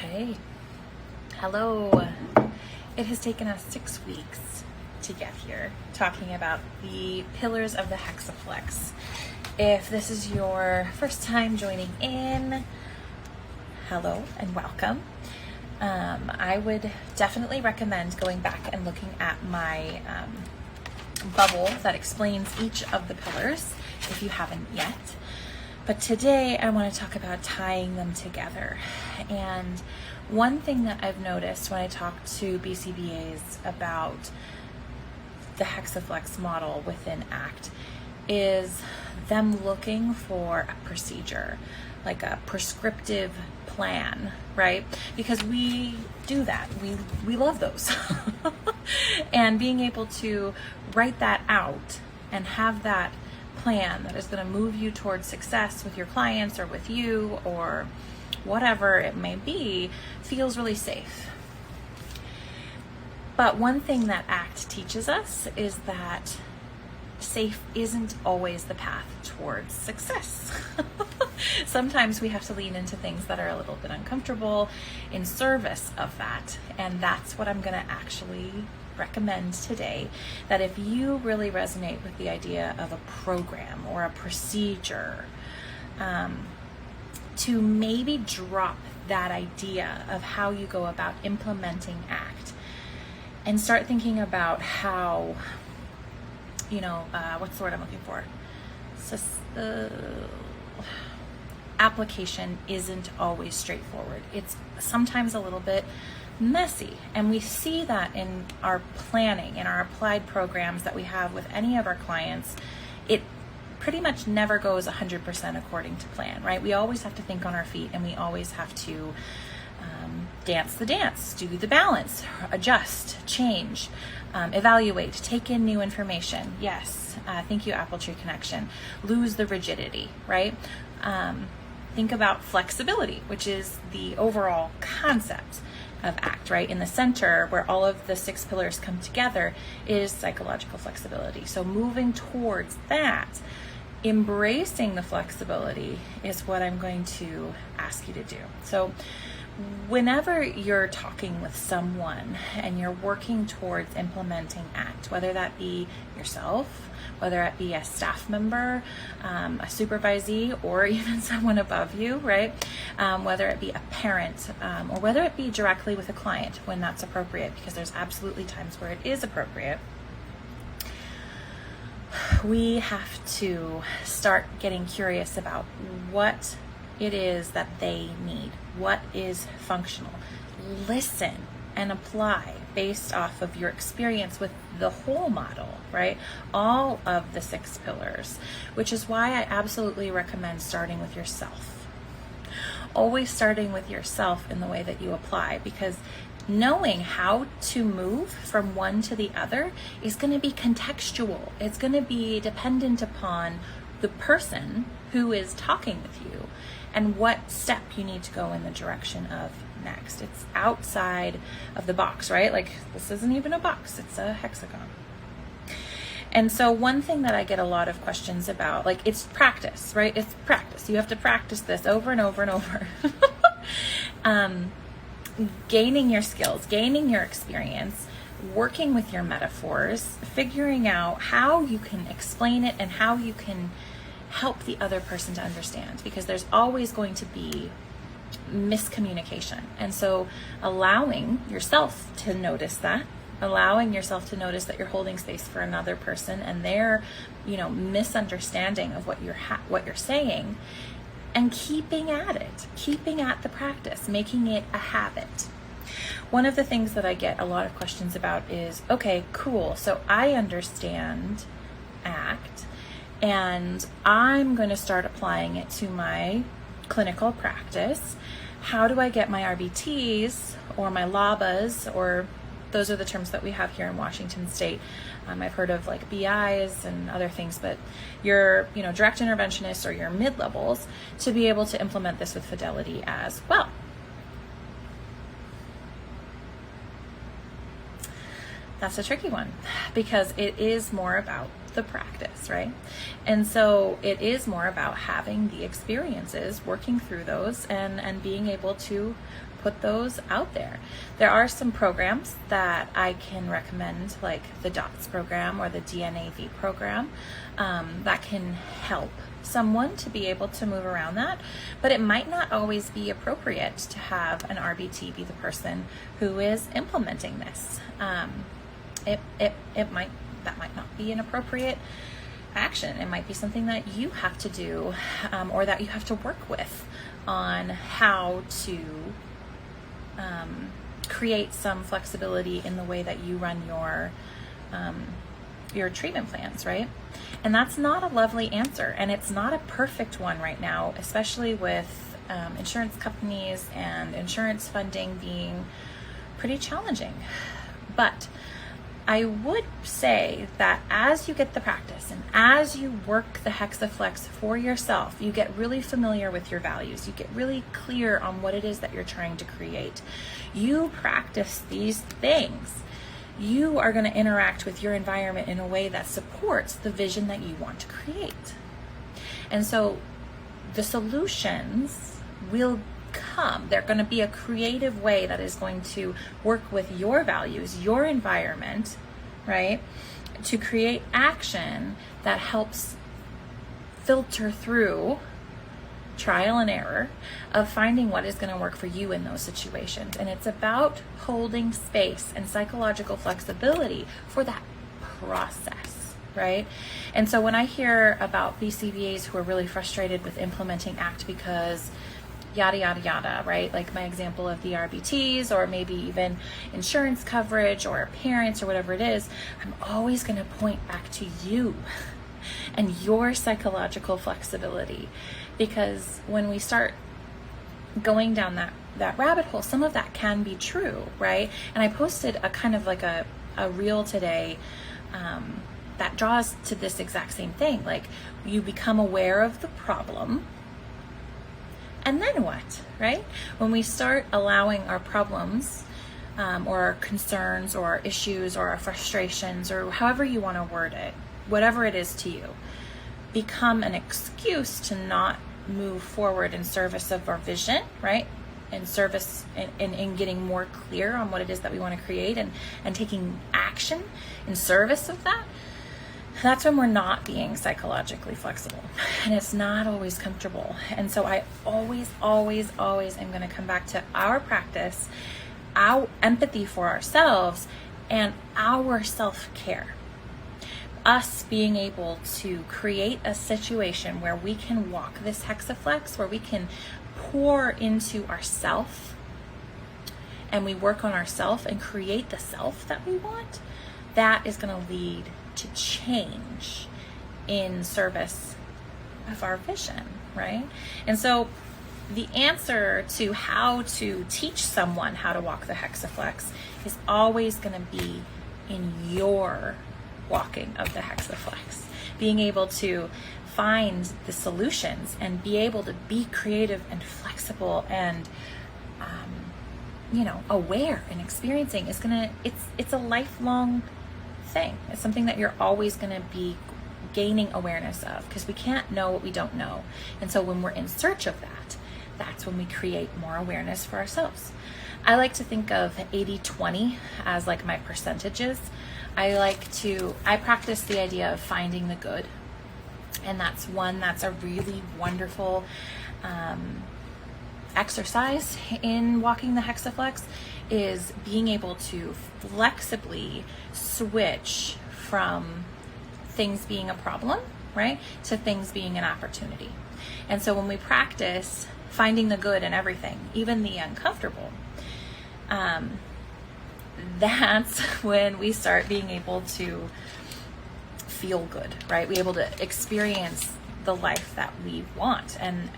Okay, hello. It has taken us 6 weeks to get here, talking about the pillars of the Hexaflex. If this is your first time joining in, hello and welcome. I would definitely recommend going back and looking at my bubble that explains each of the pillars if you haven't yet. But today I want to talk about tying them together. And one thing that I've noticed when I talk to BCBAs about the Hexaflex model within ACT is them looking for a procedure, like a prescriptive plan, right? Because we do that. We love those. And being able to write that out and have that plan that is going to move you towards success with your clients or with you or whatever it may be feels really safe. But one thing that ACT teaches us is that safe isn't always the path towards success. Sometimes we have to lean into things that are a little bit uncomfortable in service of that. And that's what I'm going to actually recommend today, that if you really resonate with the idea of a program or a procedure, to maybe drop that idea of how you go about implementing ACT and start thinking about how, what's the word I'm looking for? Application isn't always straightforward. It's sometimes a little bit messy, and we see that in our planning, in our applied programs that we have with any of our clients. It pretty much never goes 100% according to plan, right? We always have to think on our feet, and we always have to dance the dance, do the balance, adjust, change, evaluate, take in new information. Yes, thank you, Apple Tree Connection. Lose the rigidity, right? Think about flexibility, which is the overall concept of ACT, right? In the center, where all of the 6 pillars come together, is psychological flexibility. So moving towards that, embracing the flexibility is what I'm going to ask you to do. So whenever you're talking with someone and you're working towards implementing ACT, whether that be yourself, whether it be a staff member, a supervisee, or even someone above you, right? Whether it be a parent, or whether it be directly with a client when that's appropriate, because there's absolutely times where it is appropriate. We have to start getting curious about what it is that they need, what is functional. Listen and apply based off of your experience with the whole model, right? All of the 6 pillars, which is why I absolutely recommend starting with yourself. Always starting with yourself in the way that you apply, because knowing how to move from one to the other is going to be contextual. It's going to be dependent upon the person who is talking with you and what step you need to go in the direction of next. It's outside of the box, right? Like, this isn't even a box, it's a hexagon. And so one thing that I get a lot of questions about, like, it's practice, right? It's practice. You have to practice this over and over and over. Gaining your skills, gaining your experience, working with your metaphors, figuring out how you can explain it and how you can help the other person to understand, because there's always going to be miscommunication. And so allowing yourself to notice that, allowing yourself to notice that you're holding space for another person and their, misunderstanding of what you're saying, and keeping at it, keeping at the practice, making it a habit. One of the things that I get a lot of questions about is, okay, cool, so I understand ACT, and I'm going to start applying it to my clinical practice. How do I get my RBTs or my LABAs, or those are the terms that we have here in Washington State. I've heard of like BIs and other things, but your direct interventionists or your mid-levels to be able to implement this with fidelity as well. That's a tricky one, because it is more about the practice, right? And so it is more about having the experiences, working through those, and being able to put those out there. There are some programs that I can recommend, like the DOTS program or the DNAV program, that can help someone to be able to move around that, but it might not always be appropriate to have an RBT be the person who is implementing this. That might not be an appropriate action. It might be something that you have to do, or that you have to work with on how to create some flexibility in the way that you run your treatment plans, right? And that's not a lovely answer, and it's not a perfect one right now, especially with insurance companies and insurance funding being pretty challenging. But I would say that as you get the practice and as you work the Hexaflex for yourself, you get really familiar with your values. You get really clear on what it is that you're trying to create. You practice these things. You are going to interact with your environment in a way that supports the vision that you want to create. And so the solutions will come. They're going to be a creative way that is going to work with your values, your environment, right? To create action that helps filter through trial and error of finding what is going to work for you in those situations. And it's about holding space and psychological flexibility for that process, right? And so when I hear about BCBAs who are really frustrated with implementing ACT because yada, yada, yada, right? Like my example of the RBTs, or maybe even insurance coverage or parents or whatever it is, I'm always going to point back to you and your psychological flexibility. Because when we start going down that rabbit hole, some of that can be true, right? And I posted a kind of like a reel today that draws to this exact same thing. Like, you become aware of the problem, and then what, right? When we start allowing our problems or our concerns or our issues or our frustrations, or however you want to word it, whatever it is to you, become an excuse to not move forward in service of our vision, right? In service in getting more clear on what it is that we want to create, and taking action in service of that, that's when we're not being psychologically flexible, and it's not always comfortable. And so I always am going to come back to our practice, our empathy for ourselves, and our self-care. Us being able to create a situation where we can walk this Hexaflex, where we can pour into ourself and we work on ourself and create the self that we want, that is going to lead to change in service of our vision, right? And so the answer to how to teach someone how to walk the Hexaflex is always going to be in your walking of the Hexaflex, being able to find the solutions and be able to be creative and flexible and aware and experiencing is it's a lifelong thing. It's something that you're always going to be gaining awareness of, because we can't know what we don't know. And so when we're in search of that, that's when we create more awareness for ourselves. I like to think of 80-20 as like my percentages. I practice the idea of finding the good. And that's a really wonderful exercise in walking the Hexaflex, is being able to flexibly switch from things being a problem, right, to things being an opportunity. And so when we practice finding the good in everything, even the uncomfortable, that's when we start being able to feel good, right? We're able to experience the life that we want. And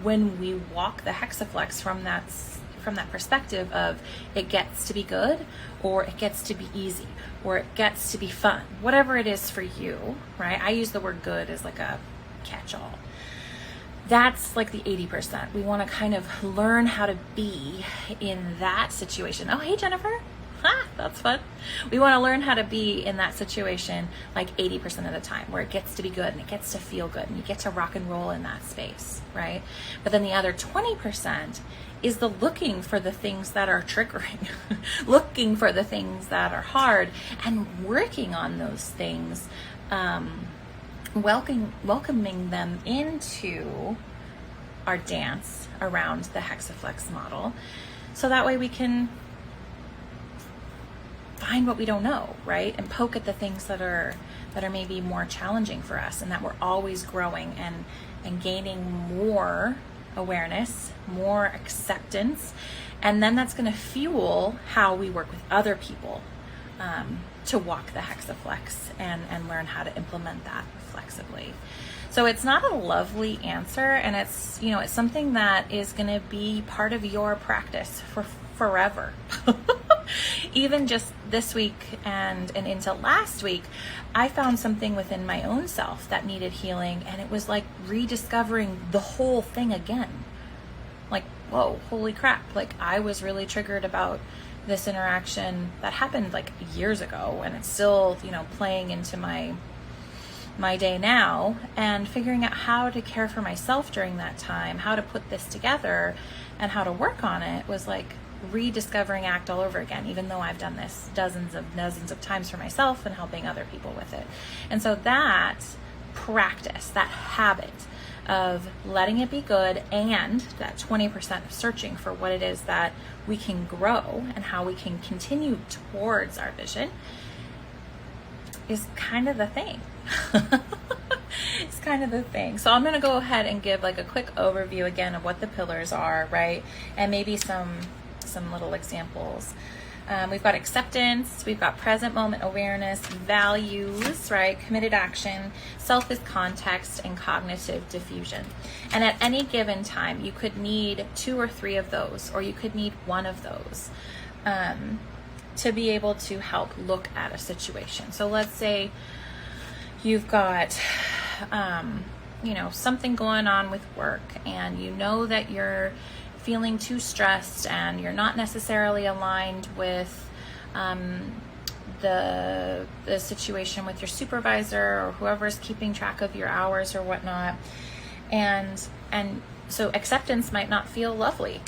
when we walk the Hexaflex from that perspective of it gets to be good, or it gets to be easy, or it gets to be fun, whatever it is for you, right? I use the word good as like a catch-all. That's like the 80%. We want to kind of learn how to be in that situation. Oh, hey, Jennifer. That's fun. We want to learn how to be in that situation like 80% of the time, where it gets to be good and it gets to feel good and you get to rock and roll in that space, right? But then the other 20% is the looking for the things that are triggering, looking for the things that are hard and working on those things, welcoming them into our dance around the Hexaflex model. So that way we can find what we don't know, right? And poke at the things that are maybe more challenging for us, and that we're always growing and gaining more awareness, more acceptance. And then that's going to fuel how we work with other people to walk the Hexaflex and learn how to implement that flexibly. So it's not a lovely answer, and it's something that is going to be part of your practice for forever. Even just this week and into last week, I found something within my own self that needed healing, and it was like rediscovering the whole thing again. Like, whoa, holy crap. Like, I was really triggered about this interaction that happened like years ago, and it's still, playing into my day now, and figuring out how to care for myself during that time, how to put this together and how to work on it was like rediscovering ACT all over again, even though I've done this dozens of times for myself and helping other people with it. And so that practice, that habit of letting it be good, and that 20% of searching for what it is that we can grow and how we can continue towards our vision, is kind of the thing. It's kind of the thing. So I'm going to go ahead and give like a quick overview again of what the pillars are, right? And maybe some little examples. We've got acceptance, we've got present moment awareness, values, right? Committed action, self is context, and cognitive diffusion. And at any given time, you could need 2 or 3 of those, or you could need 1 of those to be able to help look at a situation. So let's say you've got something going on with work, and you know that you're feeling too stressed and you're not necessarily aligned with the situation with your supervisor or whoever's keeping track of your hours or whatnot, and so acceptance might not feel lovely.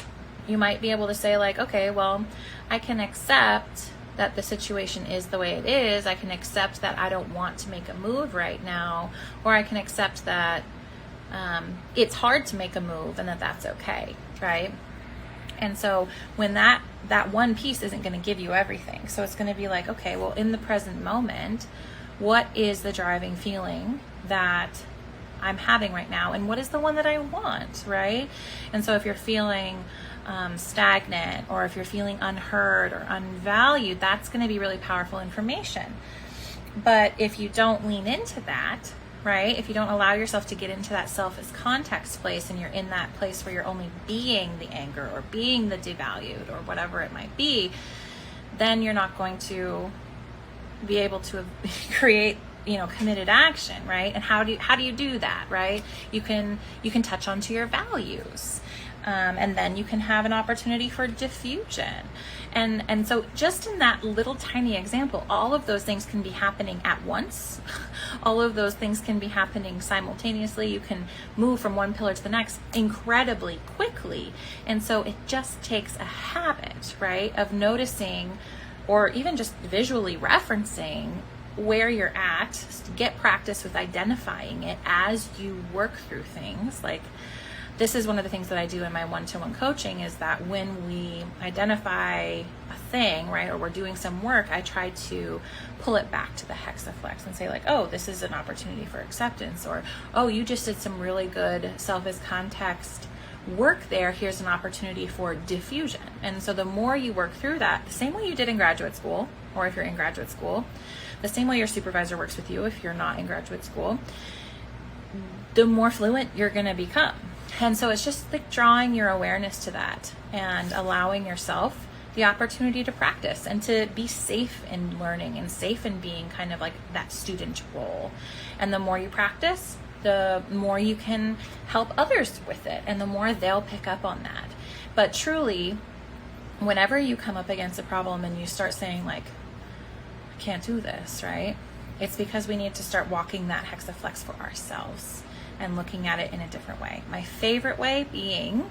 You might be able to say like, okay, well, I can accept that the situation is the way it is. I can accept that I don't want to make a move right now, or I can accept that it's hard to make a move and that's okay, right? And so when that one piece isn't going to give you everything, so it's going to be like, okay, well, in the present moment, what is the driving feeling that I'm having right now, and what is the one that I want, right? And so if you're feeling stagnant, or if you're feeling unheard or unvalued, that's going to be really powerful information. But if you don't lean into that, right? If you don't allow yourself to get into that self as context place, and you're in that place where you're only being the anger or being the devalued or whatever it might be, then you're not going to be able to create committed action, right? And how do you do that, right? You can touch onto your values. And then you can have an opportunity for diffusion. And so just in that little tiny example, all of those things can be happening at once. All of those things can be happening simultaneously. You can move from one pillar to the next incredibly quickly. And so it just takes a habit, right, of noticing, or even just visually referencing where you're at. Get practice with identifying it as you work through things. Like, this is one of the things that I do in my one-to-one coaching, is that when we identify a thing, right, or we're doing some work, I try to pull it back to the Hexaflex and say like, oh, this is an opportunity for acceptance, or, oh, you just did some really good self as context work there. Here's an opportunity for diffusion. And so the more you work through that, the same way you did in graduate school, or if you're in graduate school, the same way your supervisor works with you if you're not in graduate school, the more fluent you're going to become. And so it's just like drawing your awareness to that and allowing yourself the opportunity to practice and to be safe in learning and safe in being kind of like that student role. And the more you practice, the more you can help others with it, and the more they'll pick up on that. But truly, whenever you come up against a problem and you start saying like, I can't do this, right? It's because we need to start walking that Hexaflex for ourselves and looking at it in a different way. My favorite way being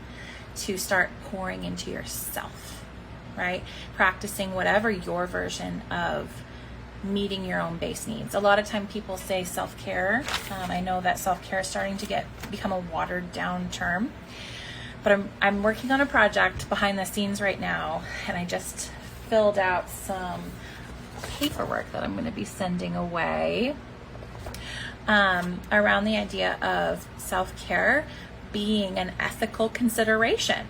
to start pouring into yourself, right? Practicing whatever your version of meeting your own base needs. A lot of time people say self-care. I know that self-care is starting to become a watered down term, but I'm working on a project behind the scenes right now, and I just filled out some paperwork that I'm going to be sending away around the idea of self-care being an ethical consideration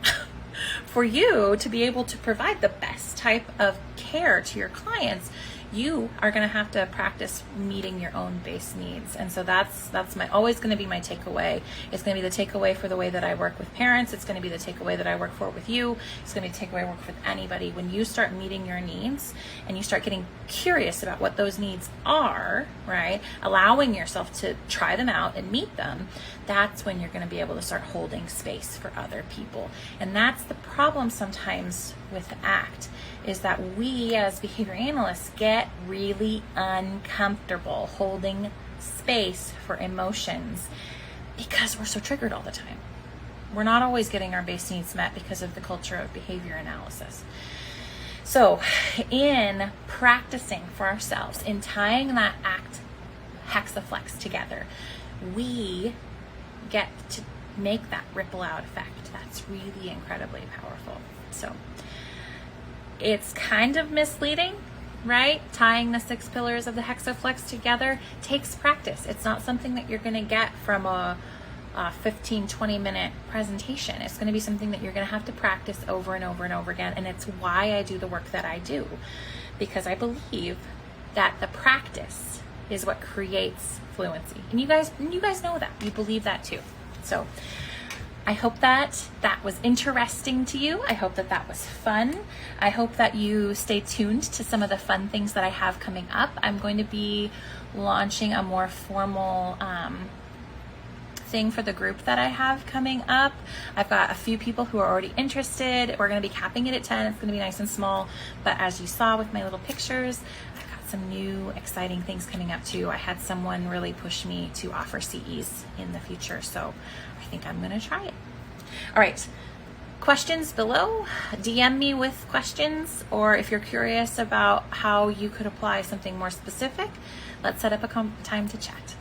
for you to be able to provide the best type of care to your clients. You are going to have to practice meeting your own base needs. And so that's always going to be my takeaway. It's going to be the takeaway for the way that I work with parents. It's going to be the takeaway that I work for with you. It's going to be the takeaway I work with anybody. When you start meeting your needs and you start getting curious about what those needs are, right? Allowing yourself to try them out and meet them, that's when you're going to be able to start holding space for other people. And that's the problem sometimes with ACT, is that we as behavior analysts get really uncomfortable holding space for emotions because we're so triggered all the time. We're not always getting our base needs met because of the culture of behavior analysis. So in practicing for ourselves, in tying that ACT Hexaflex together, we get to make that ripple out effect. That's really incredibly powerful. So it's kind of misleading, right? Tying the 6 pillars of the Hexaflex together takes practice. It's not something that you're going to get from a 15-20 minute presentation. It's going to be something that you're going to have to practice over and over and over again. And it's why I do the work that I do, because I believe that the practice is what creates fluency. And you guys know that. You believe that too. So I hope that was interesting to you. I hope that was fun. I hope that you stay tuned to some of the fun things that I have coming up. I'm going to be launching a more formal thing for the group that I have coming up. I've got a few people who are already interested. We're going to be capping it at 10. It's going to be nice and small. But as you saw with my little pictures, I've got some new exciting things coming up too. I had someone really push me to offer CEs in the future. So I think I'm going to try it. All right. Questions below. DM me with questions, or if you're curious about how you could apply something more specific, let's set up a time to chat.